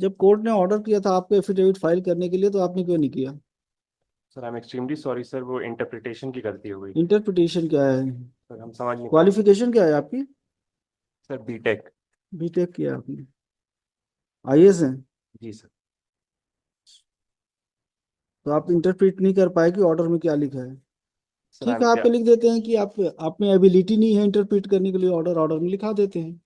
जब कोर्ट ने ऑर्डर किया था आपको एफिडेविट फाइल करने के लिए, तो आपने क्यों नहीं किया? Sir I am extremely sorry sir, वो इंटरप्रिटेशन की गलती हो गई। इंटरप्रिटेशन क्या है? सर हम समझ नहीं पाए। क्वालिफिकेशन क्या है आपकी? Sir BTech. बीटेक किया आपने? आईएएस है? जी सर। तो आप इंटरप्रेट नहीं कर पाए कि ऑर्डर में क्या लिखा है। सर आई ठीक एम है, आप क्या। पे लिख देते हैं कि आप में एबिलिटी नहीं है इंटरप्रेट करने के लिए, ऑर्डर ऑर्डर में लिखा देते हैं।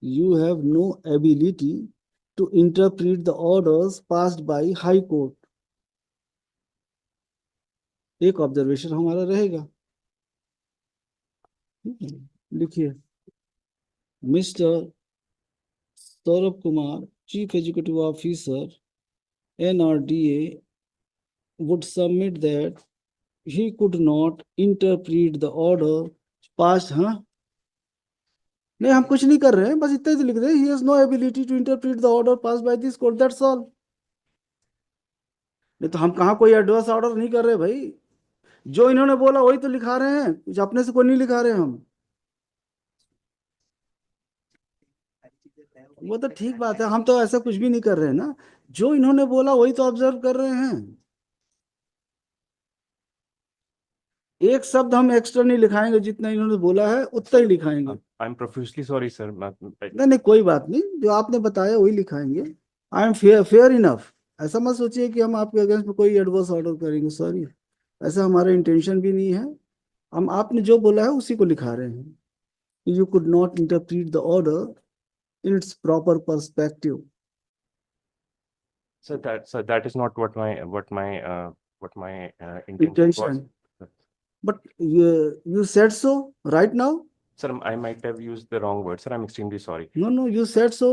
You have no ability to interpret the orders passed by high court. एक ऑब्जर्वेशन हमारा रहेगा। लिखिए, mister Saurabh Kumar, chief executive officer, NRDA, would submit that he could not interpret the order passed। हाँ, नहीं हम कुछ नहीं कर रहे हैं, बस इतना ही तो लिख रहे हैं, he has no ability to interpret the order passed by this court, that's all। नहीं तो हम कहाँ कोई एडवर्स ऑर्डर नहीं कर रहे भाई। जो इन्होंने बोला वही तो लिखा रहे हैं, कुछ अपने से कोई नहीं लिखा रहे हम। वो तो ठीक बात है, हम तो ऐसा कुछ भी नहीं कर रहे हैं ना। जो इन्होंने बोला वही तो ऑब्जर्व कर रहे हैं। एक शब्द हम एक्स्ट्रा नहीं लिखाएंगे, जितना इन्होंने बोला है उतना ही लिखाएंगे। I am profusely sorry sir. नहीं नहीं, कोई बात नहीं, जो आपने बताया वही लिखाएंगे। I am fair fair enough. ऐसा मत सोचिए कि हम आपके अगेंस्ट में कोई एडवर्स ऑर्डर करेंगे, सॉरी। ऐसा हमारा इंटेंशन भी नहीं है। हम आपने जो बोला है उसी को लिखा रहे हैं। You could not interpret the order in its proper perspective. Sir that is not what my intention was. Intention. But you said so right now। Sir I might have used the wrong word sir, I am extremely sorry. no no, you said so,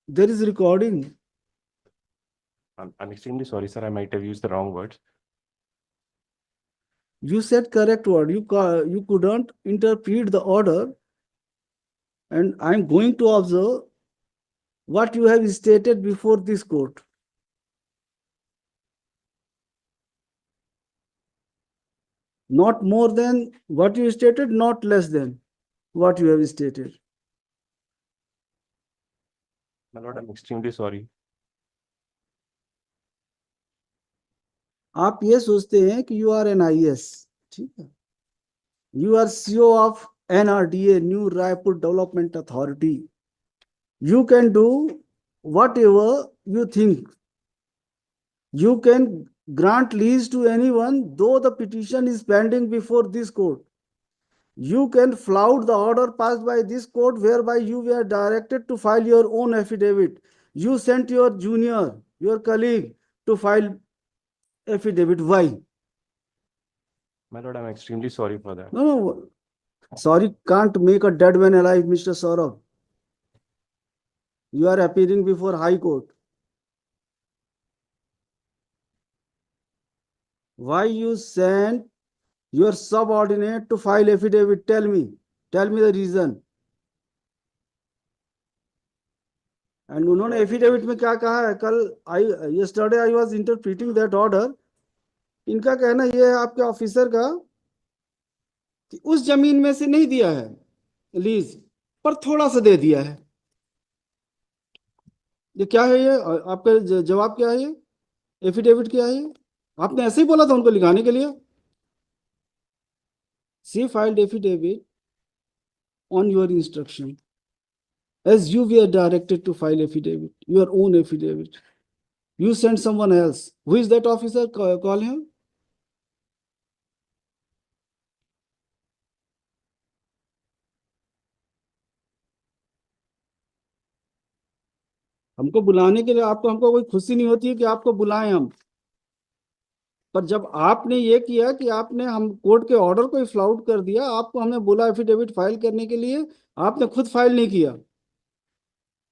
there is recording। I'm extremely sorry, sir. I might have used the wrong words. You said correct word, you couldn't interpret the order, and I'm going to observe what you have stated before this court। Not more than what you stated, not less than what you have stated। My lord, I'm extremely sorry. आप ये सोचते हैं कि you are N IAS, ठीक है। You are CO of NRDA, new Raipur development authority. You can do whatever you think. You can grant lease to anyone, though the petition is pending before this court। You can flout the order passed by this court, whereby you were directed to file your own affidavit। You sent your junior, your colleague, to file affidavit। Why? My lord, I'm extremely sorry for that. No, no. Sorry can't make a dead man alive, Mr. Saurabh। You are appearing before High Court। Why you sent your subordinate to file affidavit? Tell me. Tell me the reason। And उन्होंने affidavit में क्या कहा है? कल I yesterday I was interpreting that order. इनका कहना यह है आपके ऑफिसर का कि उस जमीन में से नहीं दिया है लीज, पर थोड़ा सा दे दिया है। ये क्या है? ये आपका जवाब क्या है? ये एफिडेविट क्या है? ये आपने ऐसे ही बोला था उनको लिखाने के लिए। She filed affidavit on your instruction, as you were directed to file affidavit, your own affidavit। You sent someone else। Who is that officer? Call him। हमको बुलाने के लिए आपको हमको कोई खुशी नहीं होती है कि आपको बुलाएं हम। पर जब आपने ये किया कि आपने हम कोर्ट के ऑर्डर को ही फ्लाउट कर दिया, आपको हमने बोला एफिडेविट फाइल करने के लिए, आपने खुद फाइल नहीं किया।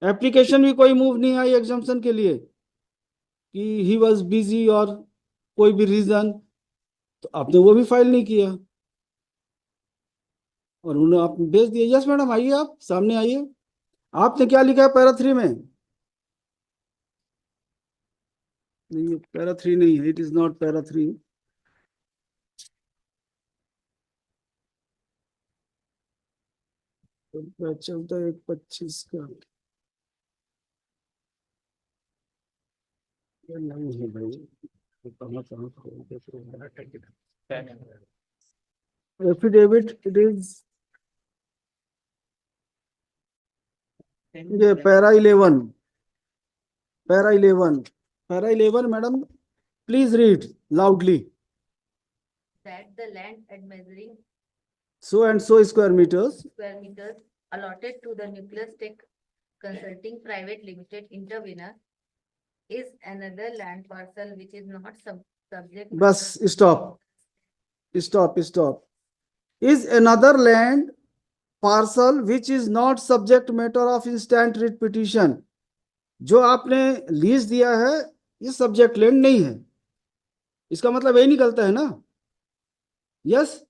एप्लीकेशन भी कोई मूव नहीं आई एग्जाम्पशन के लिए कि ही वॉज बिजी और कोई भी रीजन, तो आपने वो भी फाइल नहीं किया और उन्होंने आप भेज दिया। यस मैडम, आइए, आप सामने आइए। आपने क्या लिखा है पैरा 3 में? नहीं, पैरा 3 नहीं है, इट इज नॉट पैरा 3। चौदह 1/25 का ये नहीं है भाई, ये कहाँ कहाँ खोल देते हैं। एफिडेविट इट इज ये para 11 madam please read loudly. that the land at measuring So and so square meters square meters allotted to the Nucleus Tech Consulting Private Limited intervenor is another land parcel which is not subject. Bus stop is another land parcel which is not subject matter of instant writ petition। जो आपने lease दिया है ये subject land नहीं है, इसका मतलब यही निकलता है ना। यस,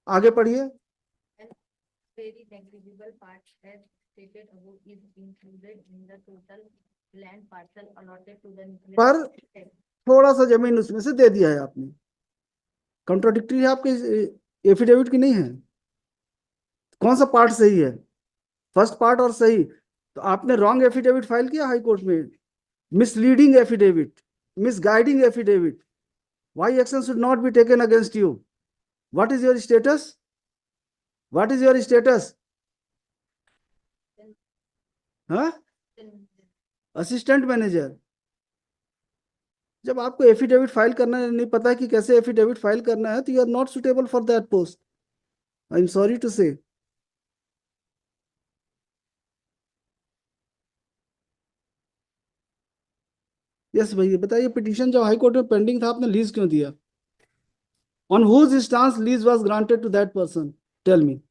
आगे पढ़िए। Very negligible part as stated above is included in the total land parcel allotted to the Nucleus पर Tech. थोड़ा सा जमीन उसमें से दे दिया है आपने, कंट्रोडिक्टरी है आपके एफिडेविट की नहीं है। कौन सा पार्ट सही है, फर्स्ट पार्ट और सही? तो आपने रॉन्ग एफिडेविट फाइल किया हाई कोर्ट में, misleading affidavit, misguiding affidavit. Why action should not be taken against you? What is your status? What is your status? हाँ, असिस्टेंट मैनेजर। जब आपको एफिडेविट फाइल करना नहीं पता कि कैसे एफिडेविट फाइल करना है तो you are not suitable for that post. I am sorry to say. Yes भैया बताइए, पिटीशन जो हाई कोर्ट में पेंडिंग था आपने लीज क्यों दिया? On whose instance lease was granted to that person? Tell me,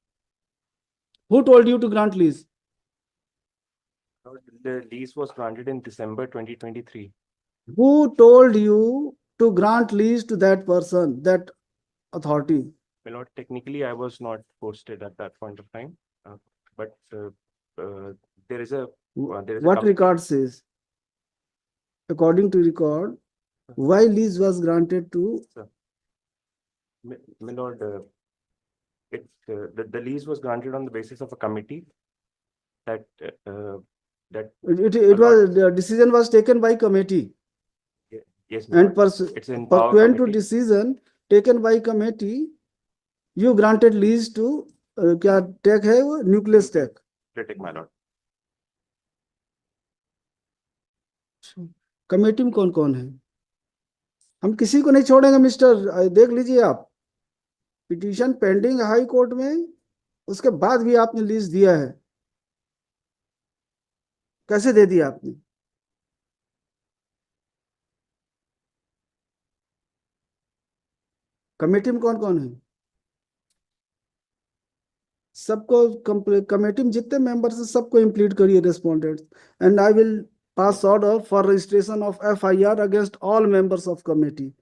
who told you to grant lease? The lease was granted in December 2023. Who told you to grant lease to that person, that authority? My lord, technically I was not posted at that point of time, but there is a What record says? According to record, why lease was granted to? My lord, the lease was granted on the basis of a committee that It was, the decision was taken by committee, yes, my and lord, it's in power pursuant to committee. decision taken by committee, you granted lease to क्या tech है वो, nucleus tech. Critic, my lord. Committee में कौन कौन है? हम किसी को नहीं छोड़ेंगे मिस्टर, देख लीजिए आप, पिटीशन पेंडिंग हाई कोर्ट में, उसके बाद भी आपने लीज दिया है। कैसे दे दिया आपने? कमेटी में कौन कौन है? सबको कमेटी में जितने मेंबर्स हैं सबको इंप्लीड करिए respondent, and I will pass order for registration of FIR against all members of committee.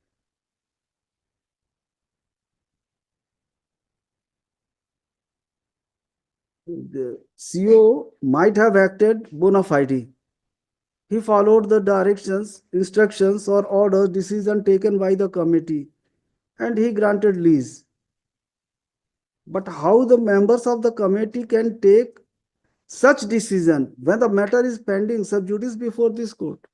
The CEO might have acted bona fide. He followed the directions, instructions, or orders, decision taken by the committee, and he granted lease. But how the members of the committee can take such decision when the matter is pending sub judice before this court?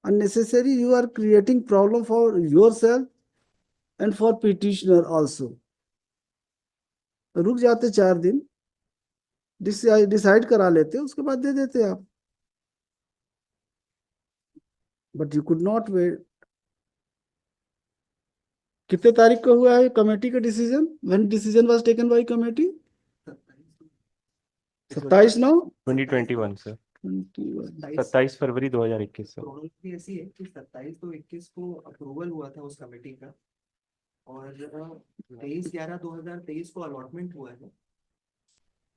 Unnecessary, you are creating problem for yourself and for petitioner also. रुक जाते 4 दिन, decide करा लेते, उसके बाद दे देते आप, but you could not wait. कितने तारीख को हुआ है कमेटी का decision? When decision was taken by committee? 27/9 2021 sir, 27 फरवरी 2021 सर। प्रॉब्लम भी ऐसी है कि 27 तो 21 को अप्रूवल हुआ था उस कमेटी का, और 23/11/2023 को अलॉटमेंट हुआ है,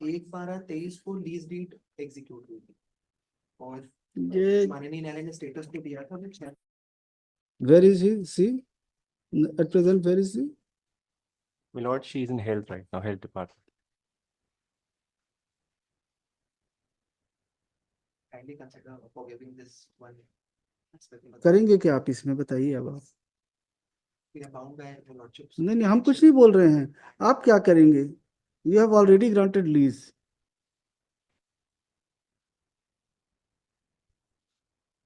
1/12/23 को लीज डीड एग्जीक्यूट हुई थी, और ये माननीय न्यायालय ने स्टेटस को दिया था। Where is he? See at present where is he? My lord, she is in health right now, health department. Kindly consider forgiving this one. करेंगे क्या आप इसमें, बताइए अब आप। we are bound by the lordships. नहीं नहीं, हम कुछ नहीं बोल रहे हैं, आप क्या करेंगे? You have already granted lease.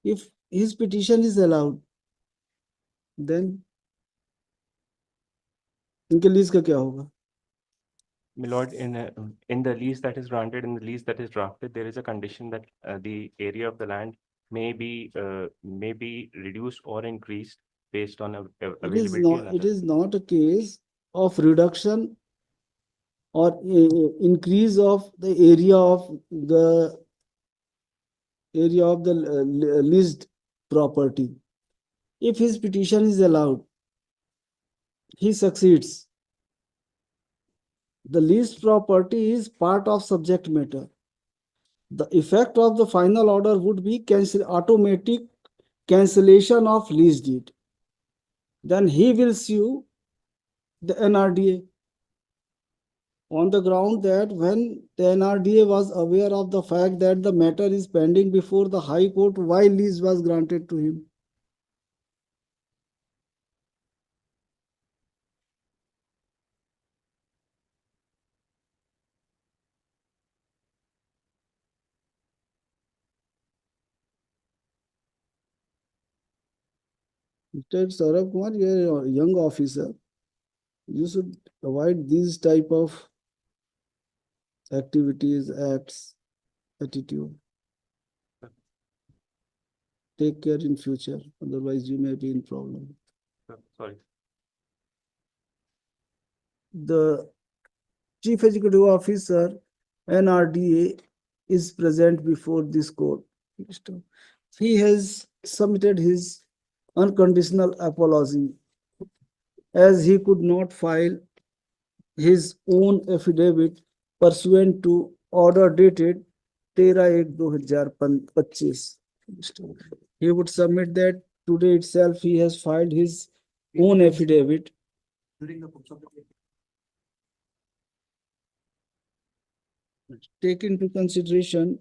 If his petition is allowed, then इनके लीज का क्या होगा? My lord, in the lease that is granted, in the lease that is drafted, there is a condition that the area of the land may be reduced or increased based on availability and It other. is not a case of reduction or increase of the area of the leased property. If his petition is allowed, he succeeds. The leased property is part of subject matter. The effect of the final order would be automatic cancellation of lease deed. Then he will sue the NRDA on the ground that when the NRDA was aware of the fact that the matter is pending before the High Court, why lease was granted to him? Mr. Saurabh Kumar, you are a young officer. You should avoid these type of activities, acts, attitude. Take care in future, otherwise you may be in problem. Sorry. The Chief Executive Officer, NRDA, is present before this court. He has submitted his unconditional apology as he could not file his own affidavit pursuant to order dated 13/1/2025. He would submit that today itself he has filed his own affidavit. During the course of the case. Take into consideration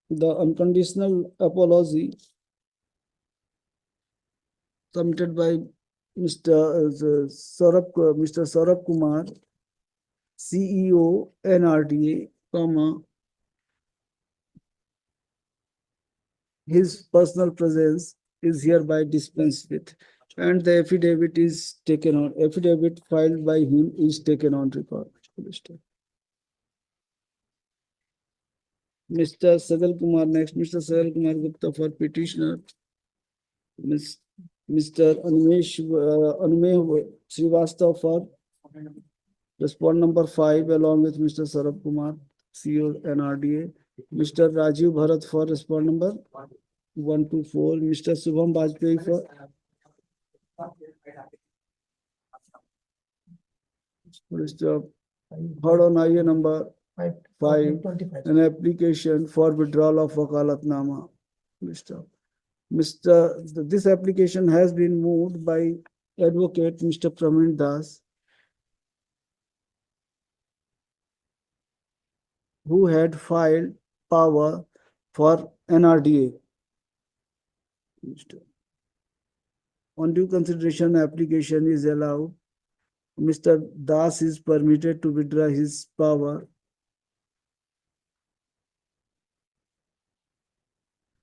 the unconditional apology submitted by Mr. Saurabh Kumar, CEO, NRDA, his personal presence is hereby dispensed with, and the affidavit filed by him is taken on record. Mr. Sajal Kumar, next, Mr. Sajal Kumar Gupta for petitioner. Mr. Anumay Srivastav for respond number 5 along with Mr. Saurabh Kumar, CEO, NRDA. Mr. Rajiv Bharat for respond number 1 to 4. Mr. Subham Bajpayee for Mr. Heard on IA number 5, an application for withdrawal of Wakalatnama. This application has been moved by Advocate Mr. Pramin Das, who had filed power for NRDA. On due consideration, application is allowed. Mr. Das is permitted to withdraw his power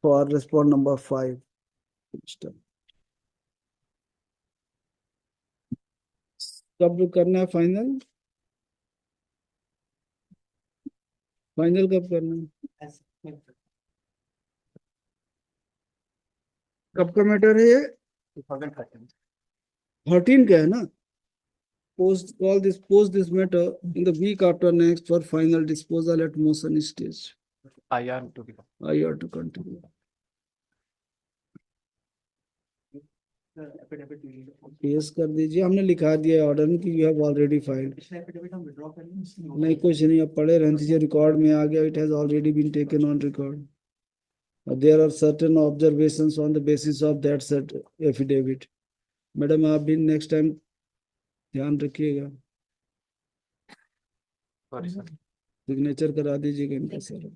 for respond number 5. कब करना है final? Final कब करना है? कब का matter है ये? 13 का है ना? Post this matter in the week after next for final disposal at motion stage. IR to be. IR to continue. Affidavit we need. पेश कर दीजिए, हमने लिखा दिया ऑर्डर में कि यू हैव ऑलरेडी फाइल्ड. पिछला affidavit हम withdraw कर लें, इसलिए नहीं कुछ नहीं, अब पढ़े रहने दीजिए, रिकॉर्ड में आ गया, it has already been taken on record. There are certain observations on the basis of that set affidavit. Madam आप भी नेक्स्ट टाइम ध्यान रखिएगा, Sorry, sir. सिग्नेचर करा दीजिएगा इनका सर.